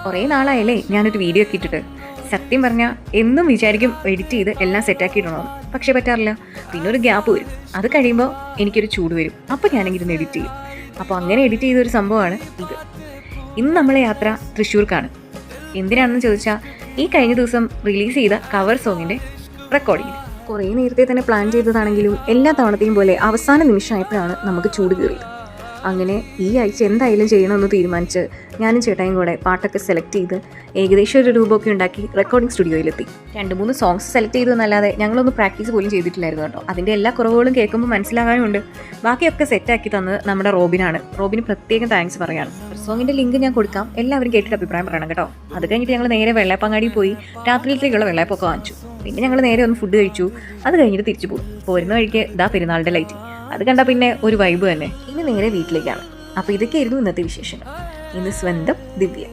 കുറേ നാളായല്ലേ ഞാനൊരു വീഡിയോ ഒക്കെ ഇട്ടിട്ട്. സത്യം പറഞ്ഞാൽ എന്നും വിചാരിക്കും എഡിറ്റ് ചെയ്ത് എല്ലാം സെറ്റാക്കിയിടണം, പക്ഷേ പറ്റാറില്ല. പിന്നെ ഒരു ഗ്യാപ്പ് വരും, അത് കഴിയുമ്പോൾ എനിക്കൊരു ചൂട് വരും, അപ്പോൾ ഞാനിങ്ങനെ എഡിറ്റ് ചെയ്യും. അപ്പോൾ അങ്ങനെ എഡിറ്റ് ചെയ്തൊരു സംഭവമാണ് ഇത്. ഇന്ന് നമ്മളെ യാത്ര തൃശ്ശൂർക്കാണ്. എന്തിനാണെന്ന് ചോദിച്ചാൽ ഈ കഴിഞ്ഞ ദിവസം റിലീസ് ചെയ്ത കവർ സോങ്ങിൻ്റെ റെക്കോർഡിങ്. കുറേ നേരത്തെ തന്നെ പ്ലാൻ ചെയ്തതാണെങ്കിലും എല്ലാ തവണത്തെയും പോലെ അവസാന നിമിഷമായപ്പോഴാണ് നമുക്ക് ചൂട് കയറിയത്. അങ്ങനെ ഈ ആഴ്ച എന്തായാലും ചെയ്യണമെന്ന് തീരുമാനിച്ച് ഞാനും ചേട്ടായും കൂടെ പാട്ടൊക്കെ സെലക്ട് ചെയ്ത് ഏകദേശം ഒരു രൂപമൊക്കെ ഉണ്ടാക്കി റെക്കോർഡിംഗ് സ്റ്റുഡിയോയിലെത്തി. 2-3 സോങ്സ് സെലക്ട് ചെയ്തു എന്നല്ലാതെ ഞങ്ങളൊന്നും പ്രാക്ടീസ് പോലും ചെയ്തിട്ടില്ലായിരുന്നു കേട്ടോ. അതിൻ്റെ എല്ലാ കുറവുകളും കേൾക്കുമ്പോൾ മനസ്സിലാകാനുണ്ട്. ബാക്കിയൊക്കെ സെറ്റാക്കി തന്നത് നമ്മുടെ റോബിനാണ്. റോബിന് പ്രത്യേകം താങ്ക്സ് പറയാണ്. സോങ്ങിൻ്റെ ലിങ്ക് ഞാൻ കൊടുക്കാം, എല്ലാവരും കേട്ടിട്ട് അഭിപ്രായം പറയണം കേട്ടോ. അത് കഴിഞ്ഞിട്ട് ഞങ്ങൾ നേരെ വെള്ളയപ്പങ്ങാടി പോയി രാത്രിയിലേക്കുള്ള വെള്ളയപ്പൊക്കെ വാങ്ങിച്ചു. പിന്നെ ഞങ്ങൾ നേരെ ഒന്ന് ഫുഡ് കഴിച്ചു. അത് കഴിഞ്ഞിട്ട് തിരിച്ചു പോകും. പോരുന്ന വഴിക്ക് ഇതാ പെരുന്നാളിൻ്റെ ലൈറ്റ്, അത് കണ്ടാൽ പിന്നെ ഒരു വൈബ് തന്നെ. ഇനി നേരെ വീട്ടിലേക്കാണ്. അപ്പോൾ ഇതൊക്കെയായിരുന്നു ഇന്നത്തെ വിശേഷങ്ങൾ. ഇന്ന് സ്വന്തം ദിവ്യ.